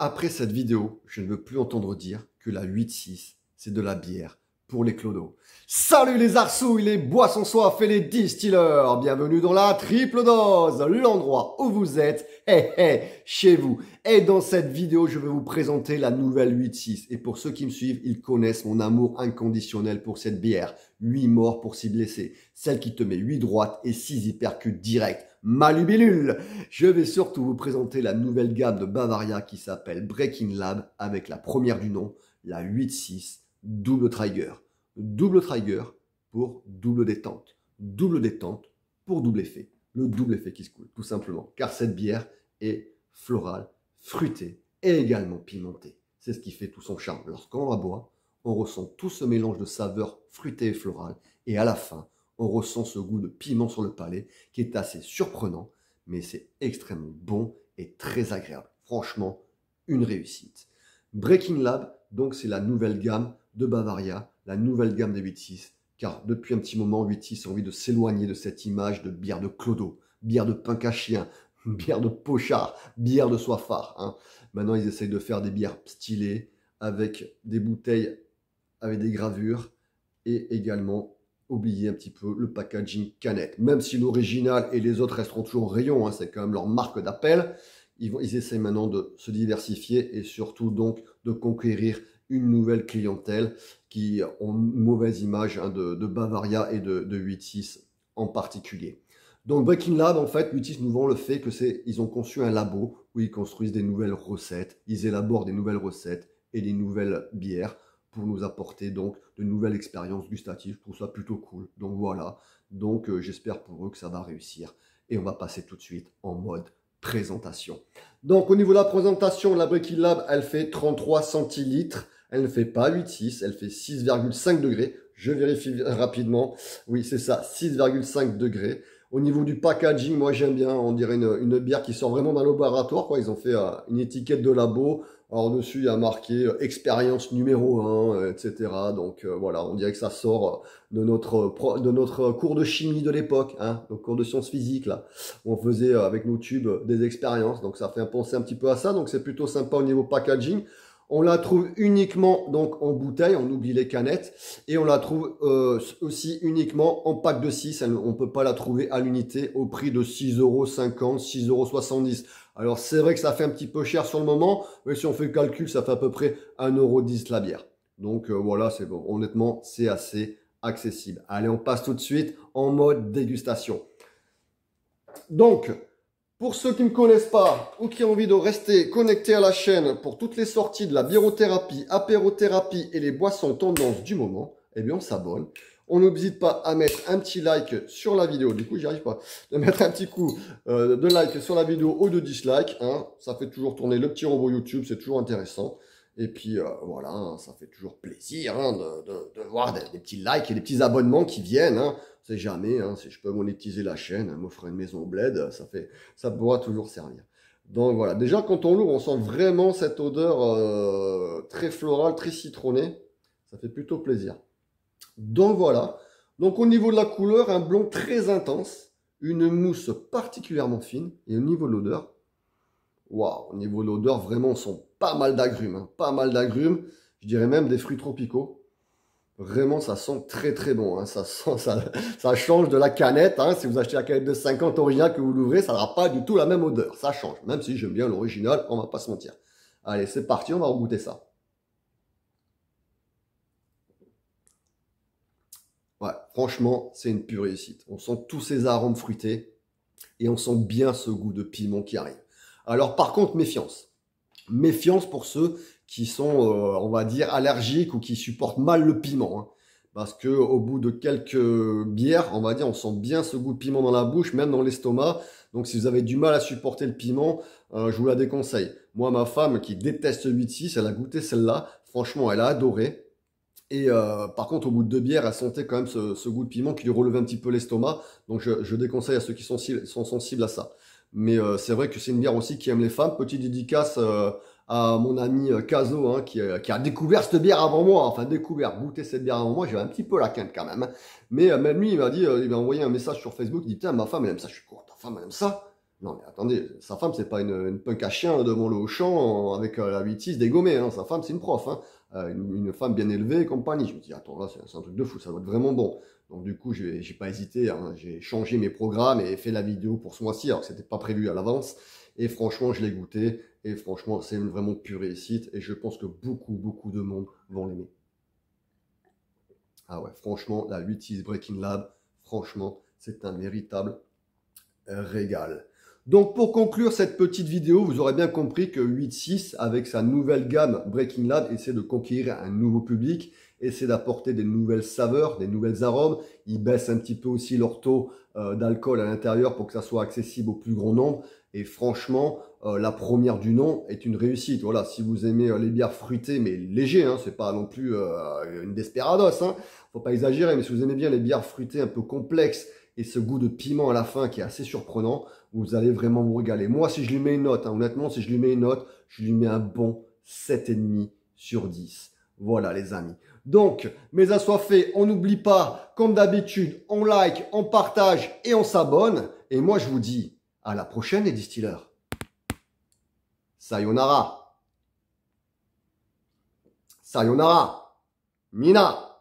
Après cette vidéo, je ne veux plus entendre dire que la 8-6, c'est de la bière pour les clodos. Salut les arceaux, les boissons soif et les distilleurs. Bienvenue dans la triple dose, l'endroit où vous êtes, chez vous. Et dans cette vidéo, je vais vous présenter la nouvelle 8-6. Et pour ceux qui me suivent, ils connaissent mon amour inconditionnel pour cette bière. 8 morts pour 6 blessés. Celle qui te met 8 droites et 6 hypercutes directs. Malubellule. Je vais surtout vous présenter la nouvelle gamme de Bavaria qui s'appelle Breaking Lab avec la première du nom, la 8-6 Double Trigger. Double Trigger pour double détente. Double détente pour double effet. Le double effet qui se coule, tout simplement. Car cette bière est florale, fruitée et également pimentée. C'est ce qui fait tout son charme. Lorsqu'on la boit, on ressent tout ce mélange de saveurs fruitées et florales. Et à la fin, on ressent ce goût de piment sur le palais qui est assez surprenant, mais c'est extrêmement bon et très agréable. Franchement, une réussite. Breaking Lab, donc c'est la nouvelle gamme de Bavaria, la nouvelle gamme des 8-6, car depuis un petit moment, 8-6 a envie de s'éloigner de cette image de bière de clodo, bière de punk à chien, bière de pochard, bière de soifard. Hein. Maintenant, ils essayent de faire des bières stylées, avec des bouteilles, avec des gravures, et également oublier un petit peu le packaging canette. Même si l'original et les autres resteront toujours au rayon, hein, c'est quand même leur marque d'appel, ils essaient maintenant de se diversifier et surtout donc de conquérir une nouvelle clientèle qui ont une mauvaise image hein, de Bavaria et de 8-6 en particulier. Donc Breaking Lab, en fait, 8-6 nous vend le fait que ils ont conçu un labo où ils construisent des nouvelles recettes, ils élaborent des nouvelles recettes et des nouvelles bières pour nous apporter donc de nouvelles expériences gustatives. Je trouve ça plutôt cool. Donc voilà, donc j'espère pour eux que ça va réussir. Et on va passer tout de suite en mode présentation. Donc au niveau de la présentation, la Breaking Lab, elle fait 33 centilitres. Elle ne fait pas 8,6, elle fait 6,5 degrés. Je vérifie rapidement. Oui, c'est ça, 6,5 degrés. Au niveau du packaging, moi j'aime bien, on dirait une bière qui sort vraiment d'un laboratoire, quoi. Ils ont fait une étiquette de labo. Alors dessus, il y a marqué expérience numéro 1, etc. Donc voilà, on dirait que ça sort de notre cours de chimie de l'époque, hein, notre cours de sciences physiques, là. Où on faisait avec nos tubes des expériences. Donc ça fait penser un petit peu à ça. Donc c'est plutôt sympa au niveau packaging. On la trouve uniquement donc en bouteille, on oublie les canettes, et on la trouve aussi uniquement en pack de 6. On ne peut pas la trouver à l'unité au prix de 6,50 €, 6,70 €. Alors c'est vrai que ça fait un petit peu cher sur le moment, mais si on fait le calcul, ça fait à peu près 1,10 € la bière. Donc voilà, c'est bon. Honnêtement, c'est assez accessible. Allez, on passe tout de suite en mode dégustation. Donc, pour ceux qui ne me connaissent pas ou qui ont envie de rester connectés à la chaîne pour toutes les sorties de la biérothérapie, apérothérapie et les boissons tendances du moment, eh bien on s'abonne. On n'hésite pas à mettre un petit like sur la vidéo. Du coup, j'y arrive pas. De mettre un petit coup de like sur la vidéo ou de dislike. Hein. Ça fait toujours tourner le petit robot YouTube. C'est toujours intéressant. Et puis voilà, hein, ça fait toujours plaisir hein, de voir des petits likes et des petits abonnements qui viennent. Hein. C'est jamais, hein, si je peux monétiser la chaîne, m'offrir une maison au bled, ça pourra toujours servir. Donc voilà, déjà quand on l'ouvre, on sent vraiment cette odeur très florale, très citronnée. Ça fait plutôt plaisir. Donc voilà, donc au niveau de la couleur, un blond très intense, une mousse particulièrement fine, et au niveau de l'odeur, waouh, au niveau de l'odeur, vraiment, on sent pas mal d'agrumes, hein, pas mal d'agrumes, je dirais même des fruits tropicaux. Vraiment, ça sent très très bon. Hein. Ça change de la canette. Hein. Si vous achetez la canette de 50 original que vous l'ouvrez, ça n'aura pas du tout la même odeur. Ça change. Même si j'aime bien l'original, on va pas se mentir. Allez, c'est parti, on va regoûter ça. Ouais, franchement, c'est une pure réussite. On sent tous ces arômes fruités et on sent bien ce goût de piment qui arrive. Alors par contre, méfiance. Méfiance pour ceux qui sont, on va dire, allergiques ou qui supportent mal le piment. Hein. Parce que au bout de quelques bières, on va dire, on sent bien ce goût de piment dans la bouche, même dans l'estomac. Donc si vous avez du mal à supporter le piment, je vous la déconseille. Moi, ma femme qui déteste 8-6, elle a goûté celle-là. Franchement, elle a adoré. Et par contre, au bout de 2 bières, elle sentait quand même ce goût de piment qui lui relevait un petit peu l'estomac. Donc je déconseille à ceux qui sont sensibles à ça. Mais c'est vrai que c'est une bière aussi qui aime les femmes. Petite dédicace à mon ami Caso, hein, qui a découvert cette bière avant moi. Enfin, goûté cette bière avant moi. J'avais un petit peu la quinte quand même. Hein. Mais même lui, il m'a envoyé un message sur Facebook. Il dit, putain, ma femme, elle aime ça. Je suis quoi, ta femme, elle aime ça? Non, mais attendez, sa femme, c'est pas une punk à chien devant le Auchan avec la 8-6 dégommée. Hein. Sa femme, c'est une prof. Hein. Une femme bien élevée et compagnie. Je me dis, attends, là, c'est un truc de fou, ça doit être vraiment bon. Donc, du coup, j'ai pas hésité. Hein. J'ai changé mes programmes et fait la vidéo pour ce mois-ci, alors que c'était pas prévu à l'avance. Et franchement, je l'ai goûté. Et franchement, c'est une vraiment pure réussite. Et je pense que beaucoup de monde vont l'aimer. Ah ouais, franchement, la 8-6 Breaking Lab, franchement, c'est un véritable régal. Donc pour conclure cette petite vidéo, vous aurez bien compris que 8.6 avec sa nouvelle gamme Breaking Lab essaie de conquérir un nouveau public, essaie d'apporter des nouvelles saveurs, des nouvelles arômes. Ils baissent un petit peu aussi leur taux d'alcool à l'intérieur pour que ça soit accessible au plus grand nombre. Et franchement, la première du nom est une réussite. Voilà, si vous aimez les bières fruitées, mais légers, hein, c'est pas non plus une desperados, hein, faut pas exagérer, mais si vous aimez bien les bières fruitées un peu complexes et ce goût de piment à la fin qui est assez surprenant, vous allez vraiment vous régaler. Moi, si je lui mets une note, hein, honnêtement, si je lui mets une note, je lui mets un bon 7,5 sur 10. Voilà les amis. Donc, mes assoiffés, on n'oublie pas, comme d'habitude, on like, on partage et on s'abonne. Et moi, je vous dis à la prochaine les distilleurs. Sayonara. Sayonara. Mina.